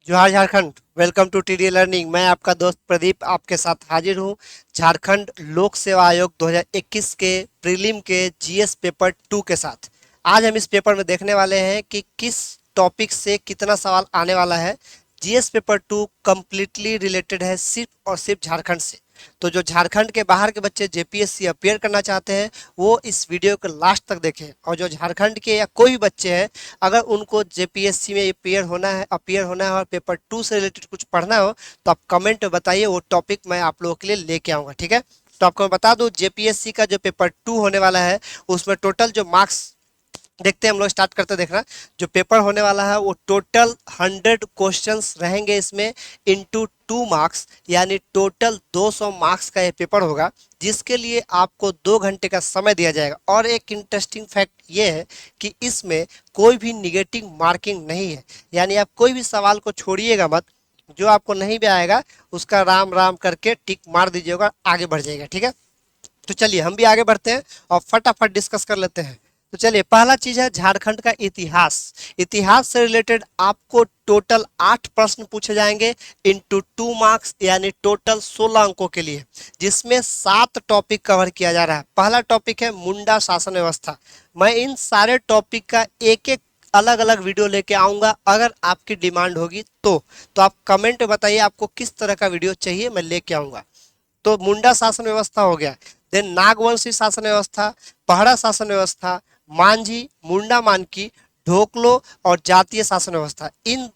जोहार Jharkhand. Welcome to TD learning. मैं आपका दोस्त प्रदीप आपके साथ हाजिर हूँ झारखंड लोक सेवा आयोग 2021 के प्रीलिम के जीएस पेपर 2 के साथ। आज हम इस पेपर में देखने वाले हैं कि किस टॉपिक से कितना सवाल आने वाला है। जीएस पेपर 2 कम्प्लीटली रिलेटेड है सिर्फ और सिर्फ झारखंड से। तो जो झारखंड के बाहर के बच्चे जेपीएससी अपियर करना चाहते हैं वो इस वीडियो को लास्ट तक देखें, और जो झारखंड के या कोई भी बच्चे हैं अगर उनको जेपीएससी में अपियर होना है और पेपर 2 से रिलेटेड कुछ पढ़ना हो तो आप कमेंट में बताइए, वो टॉपिक मैं आप लोगों के लिए लेके आऊँगा। ठीक है, तो आपको मैं बता दूं जेपीएससी का जो पेपर 2 होने वाला है उसमें टोटल जो मार्क्स देखते हैं, हम लोग स्टार्ट करते देखना। जो पेपर होने वाला है वो टोटल 100 क्वेश्चंस रहेंगे इसमें, इनटू 2 मार्क्स, यानी टोटल 200 मार्क्स का ये पेपर होगा, जिसके लिए आपको 2 घंटे का समय दिया जाएगा। और एक इंटरेस्टिंग फैक्ट ये है कि इसमें कोई भी निगेटिव मार्किंग नहीं है, यानी आप कोई भी सवाल को छोड़िएगा मत, जो आपको नहीं भी आएगा उसका राम राम करके टिक मार दीजिएगा, आगे बढ़ जाएगा। ठीक है, तो चलिए हम भी आगे बढ़ते हैं और फटाफट डिस्कस कर लेते हैं। तो चलिए, पहला चीज है झारखंड का इतिहास। इतिहास से रिलेटेड आपको टोटल 8 प्रश्न पूछे जाएंगे इनटू 2 मार्क्स, यानी टोटल 16 अंकों के लिए, जिसमें 7 टॉपिक कवर किया जा रहा है। पहला टॉपिक है मुंडा शासन व्यवस्था। मैं इन सारे टॉपिक का एक एक अलग अलग वीडियो लेके आऊंगा, अगर आपकी डिमांड होगी तो आप कमेंट में बताइए आपको किस तरह का वीडियो चाहिए, मैं लेके आऊंगा। तो मुंडा शासन व्यवस्था हो गया, देन नागवंशी शासन व्यवस्था, पहड़ा शासन व्यवस्था, मांझी, मुंडा मानकी, ढोकलो और जातीय शासन व्यवस्था। इन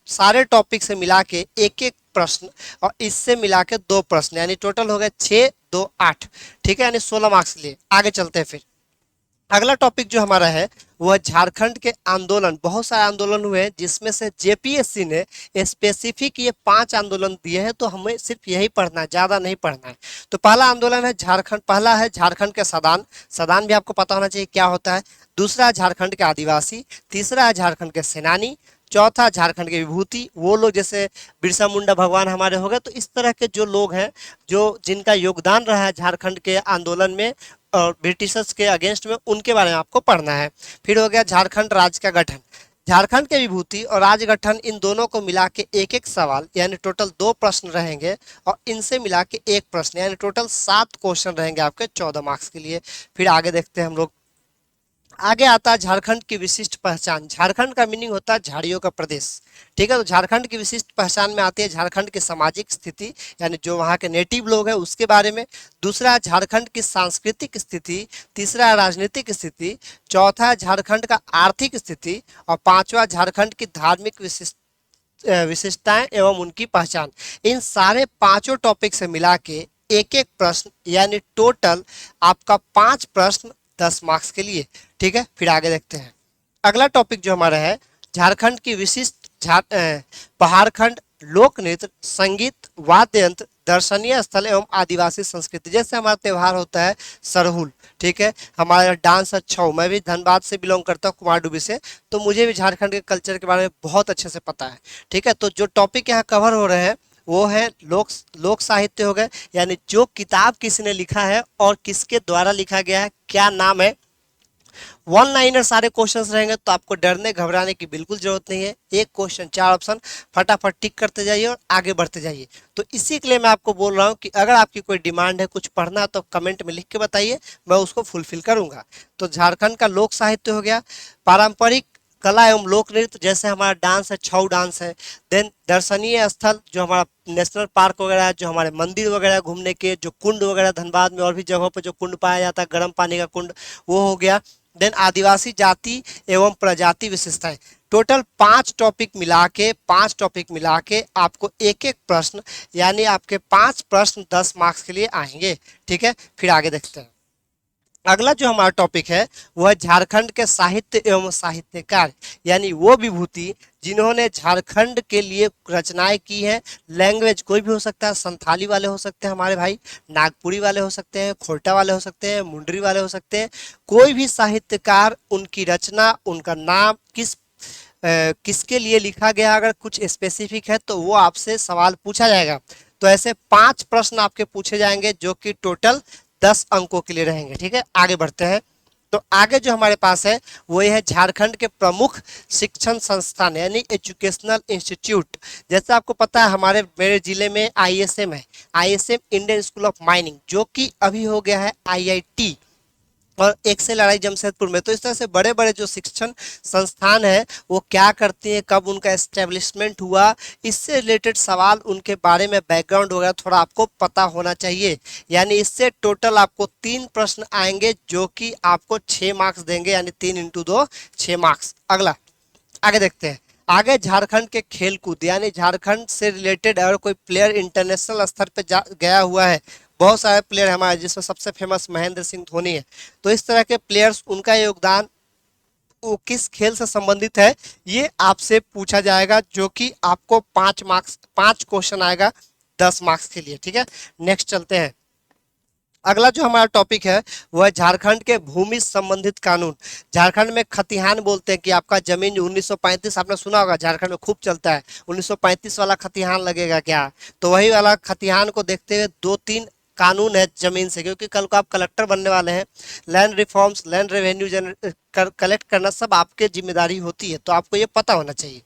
सारे टॉपिक से मिला के एक एक प्रश्न और इससे मिला के 2 प्रश्न, यानी टोटल हो गए 6 2 8। ठीक है, यानी 16 मार्क्स लिए। आगे चलते हैं फिर। अगला टॉपिक जो हमारा है वह झारखंड के आंदोलन। बहुत सारे आंदोलन हुए हैं जिसमें से जेपीएससी ने स्पेसिफिक ये 5 आंदोलन दिए हैं, तो हमें सिर्फ यही पढ़ना है, ज्यादा नहीं पढ़ना है। तो पहला आंदोलन है झारखंड, पहला है झारखंड के सदान। सदान भी आपको पता होना चाहिए क्या होता है। दूसरा है झारखंड के आदिवासी। तीसरा है झारखंड के सेनानी। चौथा झारखंड के विभूति, वो लोग जैसे बिरसा मुंडा भगवान हमारे हो गए। तो इस तरह के जो लोग हैं जो जिनका योगदान रहा है झारखंड के आंदोलन में और ब्रिटिशर्स के अगेंस्ट में, उनके बारे में आपको पढ़ना है। फिर हो गया झारखंड राज्य का गठन। झारखंड के विभूति और राज्य गठन, इन दोनों को मिला के एक एक सवाल, यानी टोटल 2 प्रश्न रहेंगे, और इनसे मिला के एक प्रश्न, यानी टोटल 7 क्वेश्चन रहेंगे आपके 14 मार्क्स के लिए। फिर आगे देखते हैं हम लोग। आगे आता है झारखंड की विशिष्ट पहचान। झारखंड का मीनिंग होता है झाड़ियों का प्रदेश। ठीक है, तो झारखंड की विशिष्ट पहचान में आती है झारखंड की सामाजिक स्थिति, यानी जो वहाँ के नेटिव लोग हैं उसके बारे में। दूसरा है झारखंड की सांस्कृतिक स्थिति। तीसरा है राजनीतिक स्थिति। चौथा है झारखंड का आर्थिक स्थिति। और पांचवा झारखंड की धार्मिक विशिष्टताएं एवं उनकी पहचान। इन सारे पांचों टॉपिक से मिला के एक एक प्रश्न, यानी टोटल आपका 5 प्रश्न 10 मार्क्स के लिए। ठीक है, फिर आगे देखते हैं। अगला टॉपिक जो हमारा है झारखंड की विशिष्ट पहाड़खंड, लोक नृत्य, संगीत, वाद्य यंत्र, दर्शनीय स्थल एवं आदिवासी संस्कृति। जैसे हमारा त्योहार होता है सरहुल, ठीक है, हमारा डांस है छऊ। मैं भी धनबाद से बिलोंग करता हूँ, कुमारडूबी से, तो मुझे भी झारखंड के कल्चर के बारे में बहुत अच्छे से पता है। ठीक है, तो जो टॉपिक यहाँ कवर हो रहे हैं वो है लोक साहित्य हो गए, यानी जो किताब किसने लिखा है और किसके द्वारा लिखा गया है, क्या नाम है। 1 लाइनर सारे क्वेश्चंस रहेंगे, तो आपको डरने घबराने की बिल्कुल जरूरत नहीं है। एक क्वेश्चन 4 ऑप्शन, फटाफट टिक करते जाइए और आगे बढ़ते जाइए। तो इसी के लिए मैं आपको बोल रहा हूँ कि अगर आपकी कोई डिमांड है, कुछ पढ़ना है, तो कमेंट में लिख के बताइए, मैं उसको फुलफिल करूंगा। तो झारखंड का लोक साहित्य हो गया, पारंपरिक कला एवं लोक नृत्य, जैसे हमारा डांस है छऊ डांस है। देन दर्शनीय स्थल, जो हमारा नेशनल पार्क वगैरह है, जो हमारे मंदिर वगैरह घूमने के, जो कुंड वगैरह धनबाद में और भी जगहों पर जो कुंड पाया जाता है, गर्म पानी का कुंड, वो हो गया। देन आदिवासी जाति एवं प्रजाति विशेषताएं। टोटल 5 टॉपिक मिला के आपको एक एक प्रश्न, यानी आपके 5 प्रश्न 10 मार्क्स के लिए आएंगे। ठीक है, फिर आगे देखते हैं। अगला जो हमारा टॉपिक है वह झारखंड के साहित्य एवं साहित्यकार, यानी वो विभूति जिन्होंने झारखंड के लिए रचनाएं की हैं। लैंग्वेज कोई भी हो सकता है, संथाली वाले हो सकते हैं हमारे भाई, नागपुरी वाले हो सकते हैं, खोरटा वाले हो सकते हैं, मुंडरी वाले हो सकते हैं। कोई भी साहित्यकार, उनकी रचना, उनका नाम, किसके लिए लिखा गया, अगर कुछ स्पेसिफिक है तो वो आपसे सवाल पूछा जाएगा। तो ऐसे 5 प्रश्न आपके पूछे जाएंगे जो कि टोटल 10 अंकों के लिए रहेंगे। ठीक है, आगे बढ़ते हैं। तो आगे जो हमारे पास है वो ये है झारखंड के प्रमुख शिक्षण संस्थान यानी एजुकेशनल इंस्टीट्यूट। जैसे आपको पता है हमारे मेरे जिले में आईएसएम है, ISM Indian school of mining, जो कि अभी हो गया है आईआईटी, और एक्सेल लड़ाई जमशेदपुर में। तो इस तरह से बड़े बड़े जो शिक्षण संस्थान है वो क्या करती हैं, कब उनका एस्टेब्लिशमेंट हुआ, इससे रिलेटेड सवाल, उनके बारे में बैकग्राउंड वगैरह थोड़ा आपको पता होना चाहिए। यानी इससे टोटल आपको 3 प्रश्न आएंगे जो कि आपको 6 मार्क्स देंगे, यानी 3 × 2 6 मार्क्स। अगला आगे देखते हैं। आगे झारखंड के खेलकूद, यानी झारखंड से रिलेटेड अगर कोई प्लेयर इंटरनेशनल स्तर पे गया हुआ है, बहुत सारे प्लेयर हमारे जिसमें सबसे फेमस महेंद्र सिंह धोनी है, तो इस तरह के प्लेयर्स, उनका योगदान वो किस खेल से संबंधित है ये आपसे पूछा जाएगा, जो कि आपको 5 मार्क्स, 5 क्वेश्चन आएगा 10 मार्क्स के लिए। ठीक है, नेक्स्ट चलते हैं। अगला जो हमारा टॉपिक है वह झारखंड के भूमि संबंधित कानून। झारखंड में खतिहान बोलते हैं कि आपका जमीन 1935, आपने सुना होगा झारखंड में खूब चलता है, 1935 वाला खतिहान लगेगा क्या, तो वही वाला खतिहान को देखते हुए 2-3 कानून है जमीन से, क्योंकि कल को आप कलेक्टर बनने वाले हैं। Land reforms, land revenue collect करना सब आपके जिम्मेदारी होती है, तो आपको ये पता होना चाहिए।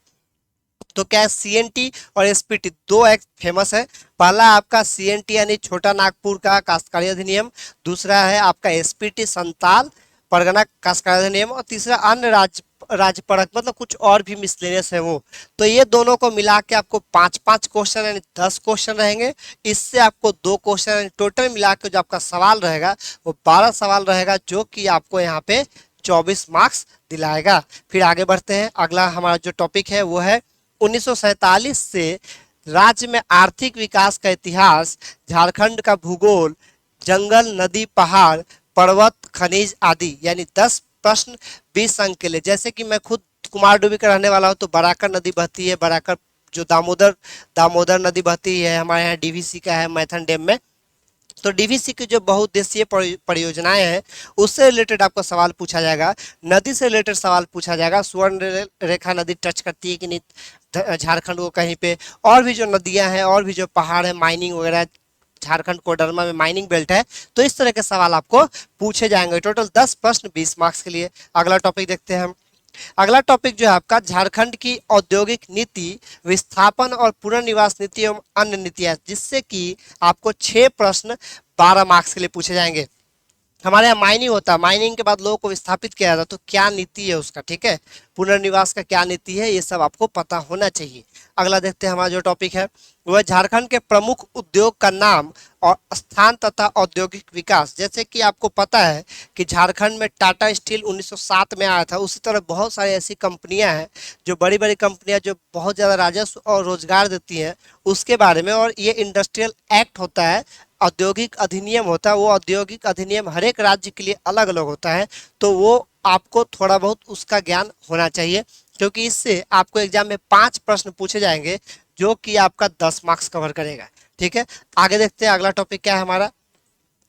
तो क्या है, सीएनटी और एसपीटी दो एक्ट फेमस है। पहला आपका सीएनटी यानी छोटा नागपुर का काश्तकारी अधिनियम, दूसरा है आपका एसपीटी संताल परगना काश्तकारी अधिनियम, और तीसरा अन्य राज्य परक, मतलब कुछ और भी मिसलेनियस है वो। तो ये दोनों को मिला के आपको 5-5 क्वेश्चन यानी 10 क्वेश्चन रहेंगे। इससे आपको 2 क्वेश्चन यानी टोटल मिला के जो आपका सवाल रहेगा वो 12 सवाल रहेगा, जो कि आपको यहाँ पे 24 मार्क्स दिलाएगा। फिर आगे बढ़ते हैं। अगला हमारा जो टॉपिक है वो है 1947 से राज्य में आर्थिक विकास का इतिहास, झारखंड का भूगोल, जंगल, नदी, पहाड़, पर्वत, खनिज आदि, यानी 10 प्रश्न 20 अंक के लिए। जैसे कि मैं खुद कुमारडूबी का रहने वाला हूँ, तो बराकर नदी बहती है, बराकर जो दामोदर दामोदर नदी बहती है हमारे यहाँ, डीवीसी का है मैथन डैम में। तो डीवीसी की जो बहुउद्देशीय परियोजनाएं हैं उससे रिलेटेड आपको सवाल पूछा जाएगा, नदी से रिलेटेड सवाल पूछा जाएगा, स्वर्ण रेखा नदी टच करती है कि नहीं झारखंड को कहीं पे, और भी जो नदियां हैं और भी जो पहाड़ है, माइनिंग वगैरह, झारखंड कोडरमा में माइनिंग बेल्ट है, तो इस तरह के सवाल आपको पूछे जाएंगे। टोटल 10 प्रश्न 20 मार्क्स के लिए। अगला टॉपिक देखते हैं हम। अगला टॉपिक जो है आपका झारखंड की औद्योगिक नीति, विस्थापन और पुनर्निवास नीति एवं अन्य नीतियां, जिससे कि आपको 6 प्रश्न 12 मार्क्स के लिए पूछे जाएंगे। हमारे यहाँ माइनिंग होता है, माइनिंग के बाद लोगों को विस्थापित किया जाता है, तो क्या नीति है उसका, ठीक है, पुनर्निवास का क्या नीति है, ये सब आपको पता होना चाहिए। अगला देखते हैं। हमारा जो टॉपिक है वह झारखंड के प्रमुख उद्योग का नाम और स्थान तथा औद्योगिक विकास। जैसे कि आपको पता है कि झारखंड में टाटा स्टील 1907 में आया था, उसी तरह बहुत सारी ऐसी कंपनियां हैं जो बड़ी बड़ी कंपनियां जो बहुत ज़्यादा राजस्व और रोजगार देती हैं, उसके बारे में। और ये इंडस्ट्रियल एक्ट होता है, औद्योगिक अधिनियम होता है, वो औद्योगिक अधिनियम हर एक राज्य के लिए अलग अलग होता है, तो वो आपको थोड़ा बहुत उसका ज्ञान होना चाहिए, क्योंकि इससे आपको एग्जाम में 5 प्रश्न पूछे जाएंगे जो कि आपका 10 मार्क्स कवर करेगा। ठीक है, आगे देखते हैं अगला टॉपिक क्या है हमारा।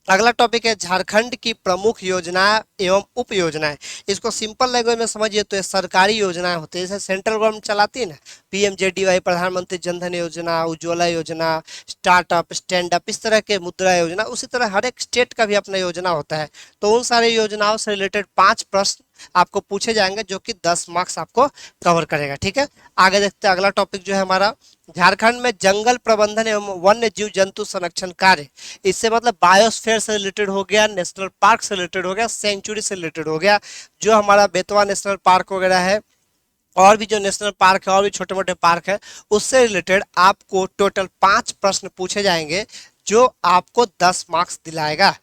अगला टॉपिक है झारखंड की प्रमुख योजनाएं एवं उप योजनाएं। इसको सिंपल लैंग्वेज में समझिए तो ये सरकारी योजनाएं होती है, जैसे सेंट्रल गवर्नमेंट चलाती है ना, पीएमजेडीवाई, प्रधानमंत्री जनधन योजना, उज्ज्वला योजना, स्टार्टअप, स्टैंड अप, इस तरह के मुद्रा योजना, उसी तरह हर एक स्टेट का भी अपना योजना होता है। तो उन सारी योजनाओं से रिलेटेड 5 प्रश्न आपको पूछे जाएंगे जो कि 10 मार्क्स आपको कवर करेगा। ठीक है, आगे देखते हैं। अगला टॉपिक जो है हमारा, झारखंड में जंगल प्रबंधन एवं वन्य जीव जंतु संरक्षण कार्य। इससे मतलब बायोस्फीयर से रिलेटेड हो गया, नेशनल पार्क से रिलेटेड हो गया, सेंचुरी से रिलेटेड हो गया, जो हमारा बेतवा नेशनल पार्क वगैरह है, और भी जो नेशनल पार्क है और भी छोटे मोटे पार्क है, उससे रिलेटेड आपको टोटल 5 प्रश्न पूछे जाएंगे जो आपको 10 मार्क्स दिलाएगा।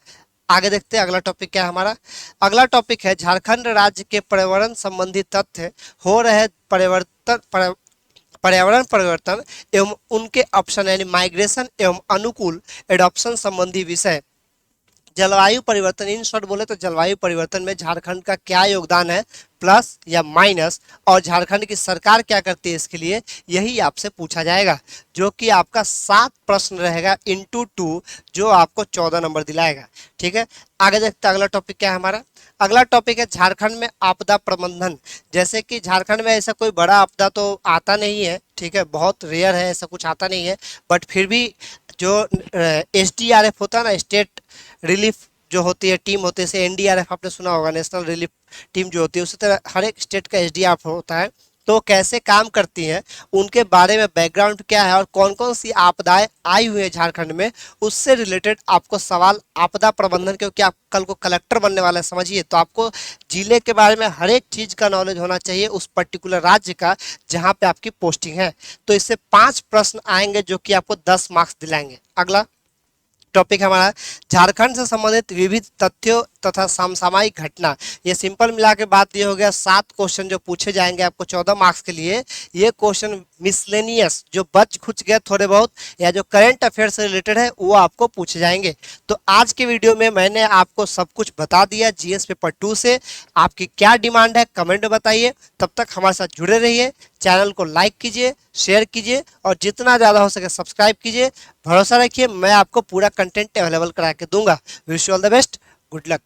आगे देखते हैं अगला टॉपिक क्या है हमारा। अगला टॉपिक है झारखंड राज्य के पर्यावरण संबंधी तथ्य, हो रहे पर्यावरण परिवर्तन एवं उनके ऑप्शन, यानी माइग्रेशन एवं अनुकूल एडॉप्शन संबंधी विषय। जलवायु परिवर्तन, इन शॉर्ट बोले तो जलवायु परिवर्तन में झारखंड का क्या योगदान है, प्लस या माइनस, और झारखंड की सरकार क्या करती है इसके लिए, यही आपसे पूछा जाएगा, जो कि आपका 7 प्रश्न रहेगा इंटू 2, जो आपको 14 नंबर दिलाएगा। ठीक है, आगे देखते हैं अगला टॉपिक क्या है हमारा। अगला टॉपिक है झारखंड में आपदा प्रबंधन। जैसे कि झारखंड में ऐसा कोई बड़ा आपदा तो आता नहीं है, ठीक है, बहुत रेयर है, ऐसा कुछ आता नहीं है, बट फिर भी जो एसडीआरएफ होता है ना, स्टेट रिलीफ जो होती है टीम होती है, जैसे एनडीआरएफ आपने सुना होगा, नेशनल रिलीफ टीम जो होती है, उसी तरह हर एक स्टेट का एसडीआरएफ होता है। तो कैसे काम करती हैं, उनके बारे में बैकग्राउंड क्या है और कौन कौन सी आपदाएं आई हुई है झारखंड में, उससे रिलेटेड आपको सवाल आपदा प्रबंधन, क्योंकि आप कल को कलेक्टर बनने वाला है समझिए, तो आपको जिले के बारे में हर एक चीज का नॉलेज होना चाहिए, उस पर्टिकुलर राज्य का जहां पे आपकी पोस्टिंग है। तो इससे 5 प्रश्न आएंगे जो कि आपको 10 मार्क्स दिलाएंगे। अगला टॉपिक हमारा झारखंड से संबंधित विविध तथ्यों तथा समसामयिक घटना। ये सिंपल मिला के बात ये हो गया 7 क्वेश्चन जो पूछे जाएंगे आपको 14 मार्क्स के लिए। ये क्वेश्चन मिसलेनियस जो बच खुच गए थोड़े बहुत या जो करंट अफेयर से रिलेटेड है वो आपको पूछे जाएंगे। तो आज के वीडियो में मैंने आपको सब कुछ बता दिया जीएस पेपर 2 से। आपकी क्या डिमांड है कमेंट में बताइए। तब तक हमारे साथ जुड़े रहिए, चैनल को लाइक कीजिए, शेयर कीजिए और जितना ज़्यादा हो सके सब्सक्राइब कीजिए। भरोसा रखिए मैं आपको पूरा कंटेंट अवेलेबल करा के दूंगा। Wish you all the best, good luck.